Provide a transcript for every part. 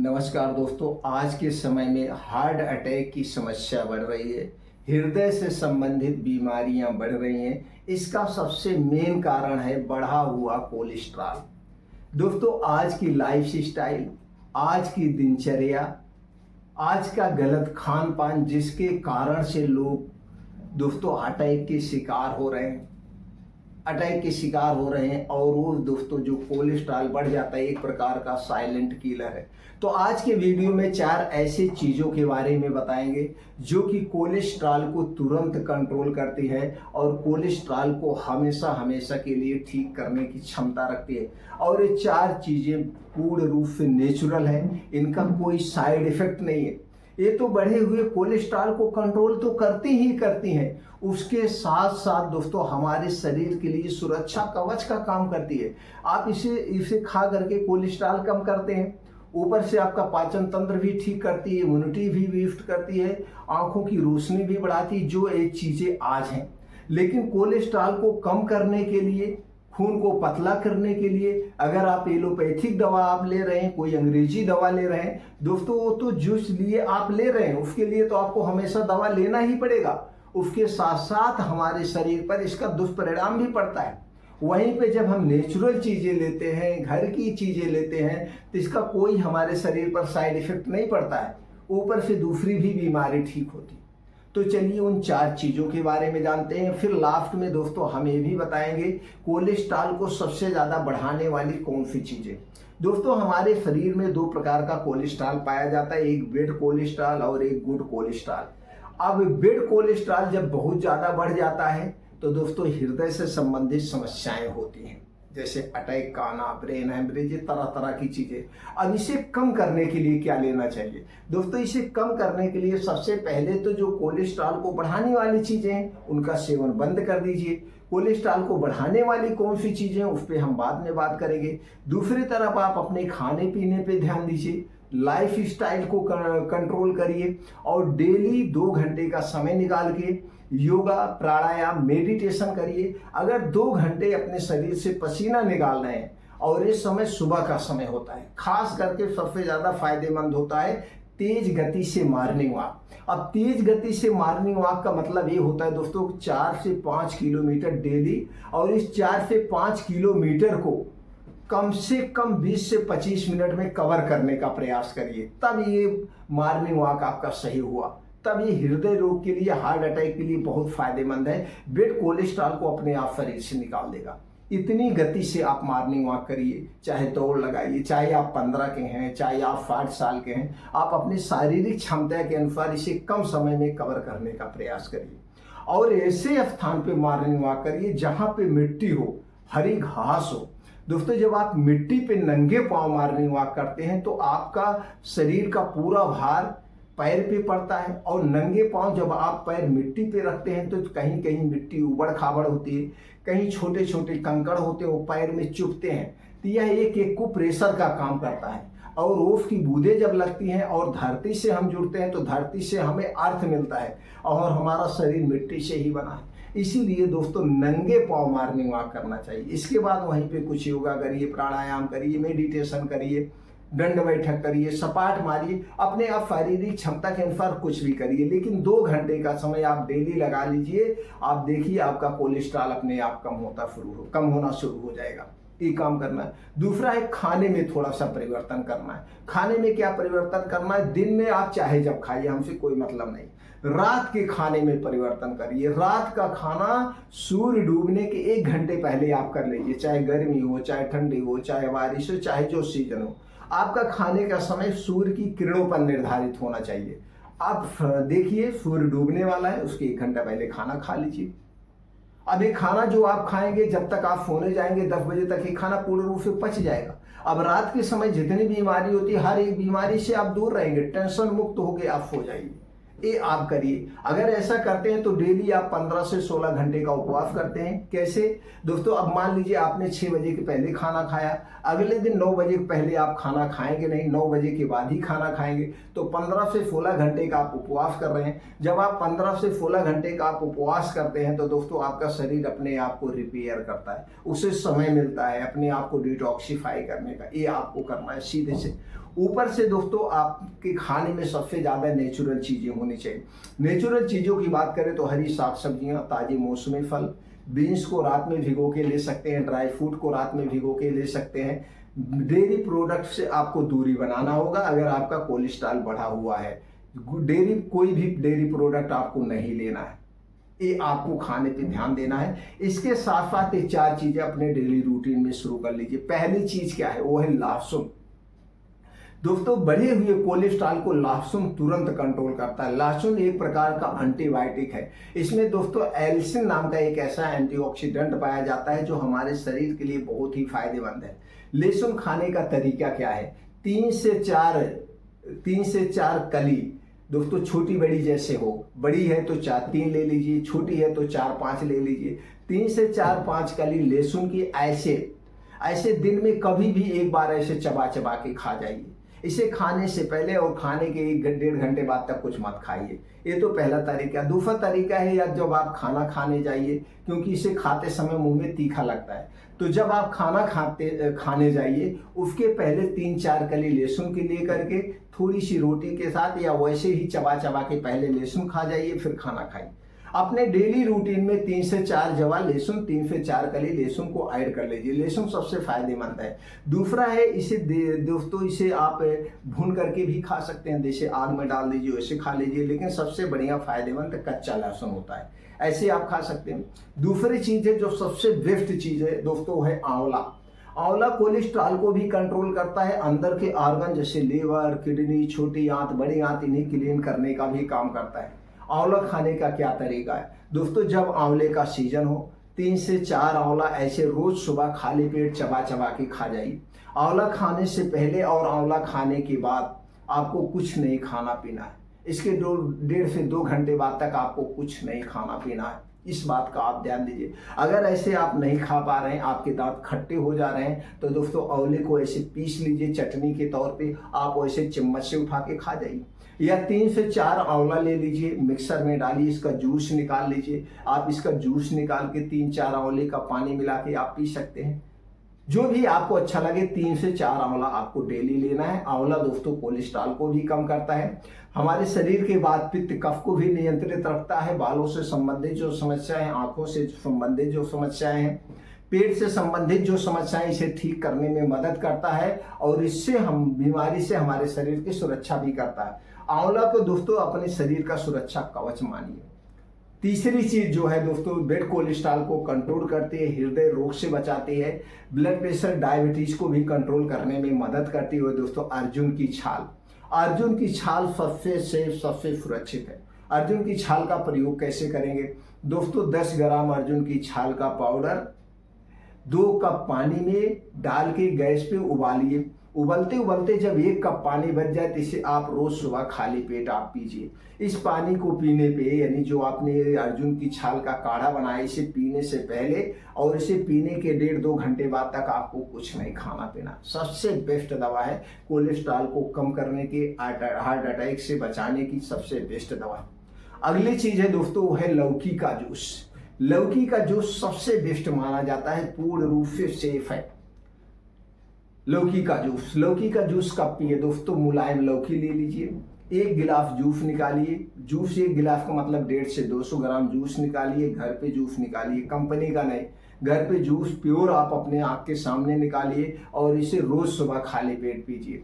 नमस्कार दोस्तों, आज के समय में हार्ट अटैक की समस्या बढ़ रही है। हृदय से संबंधित बीमारियां बढ़ रही हैं। इसका सबसे मेन कारण है बढ़ा हुआ कोलेस्ट्रॉल। दोस्तों, आज की लाइफ स्टाइल, आज की दिनचर्या, आज का गलत खान पान, जिसके कारण से लोग दोस्तों अटैक के शिकार हो रहे हैं। और वो दोस्तों जो कोलेस्ट्रॉल बढ़ जाता है, एक प्रकार का साइलेंट किलर है। तो आज के वीडियो में 4 ऐसे चीज़ों के बारे में बताएंगे जो कि कोलेस्ट्रॉल को तुरंत कंट्रोल करती है और कोलेस्ट्रॉल को हमेशा हमेशा के लिए ठीक करने की क्षमता रखती है। और ये 4 चीज़ें पूर्ण रूप से नेचुरल है, इनका कोई साइड इफेक्ट नहीं है। ये तो बढ़े हुए कोलेस्ट्रॉल को कंट्रोल तो करती हैं, उसके साथ साथ दोस्तों हमारे शरीर के लिए सुरक्षा कवच का काम करती है। आप इसे खा करके कोलेस्ट्रॉल कम करते हैं, ऊपर से आपका पाचन तंत्र भी ठीक करती है, इम्यूनिटी भी बूस्ट करती है, आंखों की रोशनी भी बढ़ाती है, जो ये चीज़ें आज हैं। लेकिन कोलेस्ट्रॉल को कम करने के लिए, खून को पतला करने के लिए अगर आप एलोपैथिक दवा आप ले रहे हैं, कोई अंग्रेजी दवा ले रहे हैं दोस्तों, वो तो जिस लिए आप ले रहे हैं उसके लिए तो आपको हमेशा दवा लेना ही पड़ेगा। उसके साथ साथ हमारे शरीर पर इसका दुष्परिणाम भी पड़ता है। वहीं पे जब हम नेचुरल चीज़ें लेते हैं, घर की चीज़ें लेते हैं, तो इसका कोई हमारे शरीर पर साइड इफेक्ट नहीं पड़ता है, ऊपर से दूसरी भी बीमारी ठीक होती। तो चलिए उन 4 चीज़ों के बारे में जानते हैं। फिर लास्ट में दोस्तों हम ये भी बताएंगे कोलेस्ट्रॉल को सबसे ज़्यादा बढ़ाने वाली कौन सी चीज़ें। दोस्तों, हमारे शरीर में 2 प्रकार का कोलेस्ट्रॉल पाया जाता है, एक बेड कोलेस्ट्रॉल और एक गुड कोलेस्ट्रॉल। अब बेड कोलेस्ट्रॉल जब बहुत ज़्यादा बढ़ जाता है तो दोस्तों हृदय से संबंधित समस्याएं होती हैं, जैसे अटैक का आना, ब्रेन हेमरेज, तरह तरह की चीज़ें। अब इसे कम करने के लिए क्या लेना चाहिए दोस्तों? इसे कम करने के लिए सबसे पहले तो जो कोलेस्ट्रॉल को बढ़ाने वाली चीज़ें हैं उनका सेवन बंद कर दीजिए। कोलेस्ट्रॉल को बढ़ाने वाली कौन सी चीज़ें हैं उस पर हम बाद में बात करेंगे। दूसरी तरफ आप अपने खाने पीने पे ध्यान दीजिए, लाइफ स्टाइल को कंट्रोल करिए और डेली 2 घंटे का समय निकाल के योगा, प्राणायाम, मेडिटेशन करिए। अगर 2 घंटे अपने शरीर से पसीना निकाल रहे हैं और ये समय सुबह का समय होता है, खास करके सबसे ज़्यादा फायदेमंद होता है तेज गति से मॉर्निंग वॉक। अब तेज गति से मॉर्निंग वॉक का मतलब ये होता है दोस्तों 4 से 5 किलोमीटर डेली, और इस 4 से 5 किलोमीटर को कम से कम 20 से 25 मिनट में कवर करने का प्रयास करिए। तब ये मॉर्निंग वॉक आपका सही हुआ, तब ये हृदय रोग के लिए, हार्ट अटैक के लिए बहुत फायदेमंद है। बेड कोलेस्ट्रॉल को अपने आप शरीर से निकाल देगा। इतनी गति से आप मॉर्निंग वॉक करिए, चाहे दौड़ लगाइए, चाहे आप 15 के हैं, चाहे आप 60 साल के हैं, आप अपनी शारीरिक क्षमता के अनुसार इसे कम समय में कवर करने का प्रयास करिए। और ऐसे स्थान पे मॉर्निंग वॉक करिए जहाँ पे मिट्टी हो, हरी घास हो। दोस्तों, जब आप मिट्टी पे नंगे पांव मॉर्निंग वॉक करते हैं तो आपका शरीर का पूरा भार पैर पे पड़ता है, और नंगे पांव जब आप पैर मिट्टी पे रखते हैं तो कहीं कहीं मिट्टी उबड़ खाबड़ होती है, कहीं छोटे छोटे कंकड़ होते हैं वो पैर में चुभते हैं। तो यह एक को प्रेशर का काम करता है, और ओस की बूंदें जब लगती हैं और धरती से हम जुड़ते हैं तो धरती से हमें अर्थ मिलता है, और हमारा शरीर मिट्टी से ही बना है। इसीलिए दोस्तों नंगे पांव मॉर्निंग वॉक करना चाहिए। इसके बाद वहीं पे कुछ योगा करिए, प्राणायाम करिए, मेडिटेशन करिए, दंड बैठक करिए, सपाट मारिए, अपने आप शारीरिक क्षमता के अनुसार कुछ भी करिए। लेकिन 2 घंटे का समय आप डेली लगा लीजिए, आप देखिए आपका कोलेस्ट्रॉल अपने आप कम होना शुरू हो जाएगा। ये काम करना है। दूसरा है खाने में थोड़ा सा परिवर्तन करना है। खाने में क्या परिवर्तन करना है? दिन में आप चाहे जब खाइए, हमसे कोई मतलब नहीं। रात के खाने में परिवर्तन करिए। रात का खाना सूर्य डूबने के 1 घंटे पहले आप कर लीजिए, चाहे गर्मी हो, चाहे ठंडी हो, चाहे बारिश हो, चाहे जो सीजन हो। आपका खाने का समय सूर्य की किरणों पर निर्धारित होना चाहिए। आप देखिए सूर्य डूबने वाला है, उसके 1 घंटा पहले खाना खा लीजिए। अब ये खाना जो आप खाएंगे, जब तक आप सोने जाएंगे 10 बजे तक ये खाना पूर्ण रूप से पच जाएगा। अब रात के समय जितनी बीमारी होती है, हर एक बीमारी से आप दूर रहेंगे, टेंशन मुक्त होकर आप सो जाइए। ये आप करिए। अगर ऐसा करते हैं तो डेली आप 15 से 16 घंटे का उपवास करते हैं। कैसे दोस्तों? अब मान लीजिए आपने 6 बजे के पहले खाना खाया, अगले दिन 9 बजे के पहले आप खाना खाएंगे नहीं, 9 बजे के बाद ही खाना खाएंगे, तो 15 से 16 घंटे का आप उपवास कर रहे हैं। जब आप 15 से 16 घंटे का आप उपवास करते हैं तो दोस्तों आपका शरीर अपने आप को रिपेयर करता है, उसे समय मिलता है अपने आप को डिटॉक्सिफाई करने का। ये आपको करना है सीधे से। ऊपर से दोस्तों आपके खाने में सबसे ज़्यादा नेचुरल चीज़ें होनी चाहिए। नेचुरल चीज़ों की बात करें तो हरी साग सब्जियाँ, ताज़े मौसमी फल, बीन्स को रात में भिगो के ले सकते हैं, ड्राई फ्रूट को रात में भिगो के ले सकते हैं। डेयरी प्रोडक्ट से आपको दूरी बनाना होगा अगर आपका कोलेस्ट्रॉल बढ़ा हुआ है। कोई भी डेयरी प्रोडक्ट आपको नहीं लेना है, ये आपको खाने पे ध्यान देना है। इसके साथ साथ ये 4 चीज़ें अपने डेली रूटीन में शुरू कर लीजिए। पहली चीज़ क्या है, वो है लहसुन। दोस्तों बढ़े हुए कोलेस्ट्रॉल को लहसुन तुरंत कंट्रोल करता है। लहसुन एक प्रकार का एंटीबायोटिक है। इसमें दोस्तों एल्सिन नाम का एक ऐसा एंटीऑक्सीडेंट पाया जाता है जो हमारे शरीर के लिए बहुत ही फायदेमंद है। लहसुन खाने का तरीका क्या है, 3 से 4 कली दोस्तों, छोटी बड़ी जैसे हो, बड़ी है तो 3 ले लीजिए, छोटी है तो 4-5 ले लीजिए। 3 से 4-5 कली लहसुन की ऐसे दिन में कभी भी एक बार ऐसे चबा चबा के खा जाइए। इसे खाने से पहले और खाने के 1-1.5 घंटे बाद तक कुछ मत खाइए। ये तो पहला तरीका। दूसरा तरीका है या जब आप खाना खाने जाइए, क्योंकि इसे खाते समय मुंह में तीखा लगता है, तो जब आप खाना खाने जाइए उसके पहले 3-4 कली लहसुन के लिए करके थोड़ी सी रोटी के साथ या वैसे ही चबा चबा के पहले लहसुन खा जाइए, फिर खाना खाइए। अपने डेली रूटीन में 3 से 4 जवा लहसुन, 3 से 4 कली लहसुन को ऐड कर लीजिए। लहसुन सबसे फायदेमंद है। दूसरा है इसे दोस्तों इसे आप भून करके भी खा सकते हैं, जैसे आग में डाल दीजिए वैसे खा लीजिए, लेकिन सबसे बढ़िया फायदेमंद कच्चा लहसुन होता है, ऐसे आप खा सकते हैं। दूसरी चीज है जो सबसे बेस्ट चीज है दोस्तों, है आंवला। आंवला कोलेस्ट्रॉल को भी कंट्रोल करता है। अंदर के ऑर्गन जैसे लीवर, किडनी, छोटी आंत, बड़ी आंत, इन्हें क्लीन करने का भी काम करता है। आंवला खाने का क्या तरीका है दोस्तों, जब आंवले का सीजन हो 3 से 4 आंवला ऐसे रोज सुबह खाली पेट चबा चबा के खा जाइए। आंवला खाने से पहले और आंवला खाने के बाद आपको कुछ नहीं खाना पीना है। इसके 1.5 से 2 घंटे बाद तक आपको कुछ नहीं खाना पीना है। इस बात का आप ध्यान दीजिए। अगर ऐसे आप नहीं खा पा रहे हैं, आपके दांत खट्टे हो जा रहे हैं, तो दोस्तों आंवले को ऐसे पीस लीजिए चटनी के तौर पे, आप वैसे चम्मच से उठा के खा जाइए। या 3 से 4 आंवला ले लीजिए, मिक्सर में डालिए, इसका जूस निकाल लीजिए। आप इसका जूस निकाल के 3-4 आंवले का पानी मिला के आप पी सकते हैं। जो भी आपको अच्छा लगे, 3 से 4 आंवला आपको डेली लेना है। आंवला दोस्तों कोलेस्ट्रॉल को भी कम करता है, हमारे शरीर के वात पित्त कफ को भी नियंत्रित रखता है। बालों से संबंधित जो समस्याएं हैं, आंखों से संबंधित जो समस्याएं हैं, पेट से संबंधित जो समस्याएं, इसे ठीक करने में मदद करता है और इससे हम बीमारी से हमारे शरीर की सुरक्षा भी करता है। आंवला को दोस्तों अपने शरीर का सुरक्षा कवच मानिए। तीसरी चीज जो है दोस्तों, बेड कोलेस्ट्रॉल को कंट्रोल करती है, हृदय रोग से बचाती है, ब्लड प्रेशर, डायबिटीज को भी कंट्रोल करने में मदद करती है दोस्तों अर्जुन की छाल। अर्जुन की छाल सबसे सेफ, सबसे सुरक्षित है। अर्जुन की छाल का प्रयोग कैसे करेंगे दोस्तों, 10 ग्राम अर्जुन की छाल का पाउडर 2 कप पानी में डाल के गैस पे उबालिए। उबलते उबलते जब 1 कप पानी बच जाए तो इसे आप रोज सुबह खाली पेट आप पीजिए। इस पानी को पीने पे, यानी जो आपने अर्जुन की छाल का काढ़ा बनाया, इसे पीने से पहले और इसे पीने के 1.5-2 घंटे बाद तक आपको कुछ नहीं खाना पीना। सबसे बेस्ट दवा है कोलेस्ट्रॉल को कम करने के, हार्ट अटैक से बचाने की सबसे बेस्ट दवा। अगली चीज है दोस्तों, वो है लौकी का जूस। लौकी का जूस सबसे बेस्ट माना जाता है, पूर्ण रूप से सेफ है। लौकी का जूस कब पिए दोस्तों, मुलायम लौकी ले लीजिए, 1 गिलास जूस निकालिए। जूस 1 गिलास का मतलब 150 से 200 ग्राम जूस निकालिए। घर पे जूस निकालिए, कंपनी का नहीं, घर पे जूस प्योर आप अपने आँख के सामने निकालिए और इसे रोज सुबह खाली पेट पीजिए।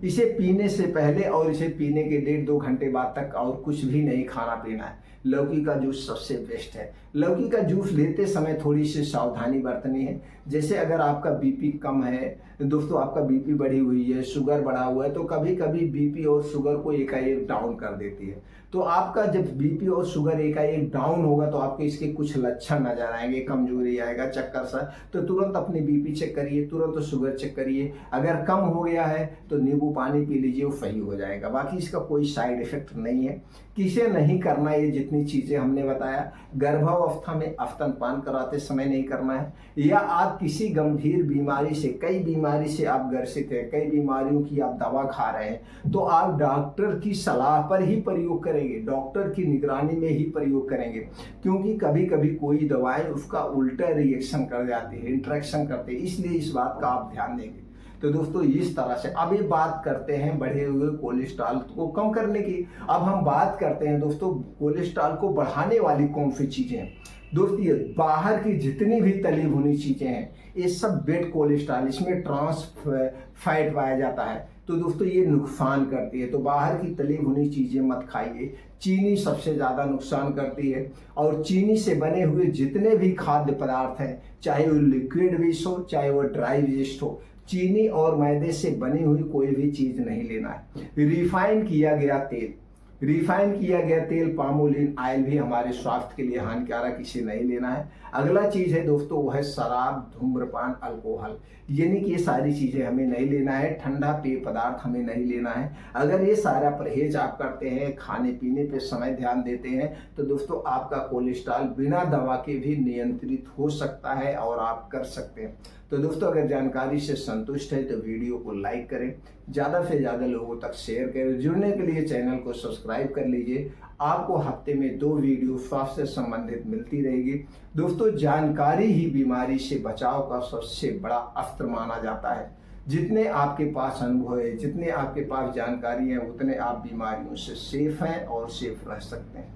इसे पीने से पहले और इसे पीने के 1.5-2 घंटे बाद तक और कुछ भी नहीं खाना पीना है। लौकी का जूस सबसे बेस्ट है। लौकी का जूस लेते समय थोड़ी सी सावधानी बरतनी है। जैसे अगर आपका बीपी कम है दोस्तों, आपका बीपी बढ़ी हुई है, शुगर बढ़ा हुआ है, तो कभी कभी बीपी और शुगर को एकाएक डाउन कर देती है। तो आपका जब बीपी और शुगर एकाएक डाउन होगा तो आपके इसके कुछ लक्षण नजर आएंगे, कमजोरी आएगा, चक्कर सा, तो तुरंत अपनी बीपी चेक करिए, तुरंत शुगर चेक करिए। अगर कम हो गया है तो नींबू पानी पी लीजिए, वो सही हो जाएगा। बाकी इसका कोई साइड इफेक्ट नहीं है। किसे नहीं करना ये जितनी चीजें हमने बताया, गर्भावस्था में स्तनपान कराते समय नहीं करना है, या आप किसी गंभीर बीमारी से, कई बीमारी से आप ग्रसित हैं, कई बीमारियों की आप दवा खा रहे हैं, तो आप डॉक्टर की सलाह पर ही प्रयोग करेंगे, डॉक्टर की निगरानी में ही प्रयोग करेंगे। क्योंकि कभी कभी कोई दवाएं उसका उल्टा रिएक्शन कर जाती है, इंटरेक्शन करते हैं, इसलिए इस बात का आप ध्यान देंगे। तो दोस्तों इस तरह से अब ये बात करते हैं बढ़े हुए कोलेस्ट्रॉल को कम करने की। अब हम बात करते हैं दोस्तों कोलेस्ट्रॉल को बढ़ाने वाली कौन सी चीजें हैं। दोस्तों ये बाहर की जितनी भी तली भुनी चीजें हैं ये सब बेड कोलेस्ट्रॉल, इसमें ट्रांस फैट पाया जाता है, तो दोस्तों ये नुकसान करती है। तो बाहर की तली भुनी चीजें मत खाइए। चीनी सबसे ज्यादा नुकसान करती है, और चीनी से बने हुए जितने भी खाद्य पदार्थ हैं, चाहे वो लिक्विड वेस्ट हो चाहे वो ड्राई वेस्ट हो, चीनी और मैदे से बनी हुई कोई भी चीज नहीं लेना है। रिफाइन किया गया तेल, रिफाइन किया गया तेल पामोलिन ऑयल भी हमारे स्वास्थ्य के लिए हानिकारक, इसे नहीं लेना है। अगला चीज है दोस्तों वो है शराब, धूम्रपान, अल्कोहल, यानी कि ये सारी चीजें हमें नहीं लेना है। ठंडा पेय पदार्थ हमें नहीं लेना है। अगर ये सारा परहेज आप करते हैं, खाने पीने पे समय ध्यान देते हैं, तो दोस्तों आपका कोलेस्ट्रॉल बिना दवा के भी नियंत्रित हो सकता है और आप कर सकते हैं। तो दोस्तों अगर जानकारी से संतुष्ट है तो वीडियो को लाइक करें, ज़्यादा से ज़्यादा लोगों तक शेयर करें। जुड़ने के लिए चैनल को सब्सक्राइब कर लीजिए। आपको हफ्ते में 2 वीडियो स्वास्थ्य से संबंधित मिलती रहेगी। दोस्तों जानकारी ही बीमारी से बचाव का सबसे बड़ा अस्त्र माना जाता है। जितने आपके पास अनुभव है, जितने आपके पास जानकारी है, उतने आप बीमारियों से सेफ हैं और सेफ रह सकते हैं।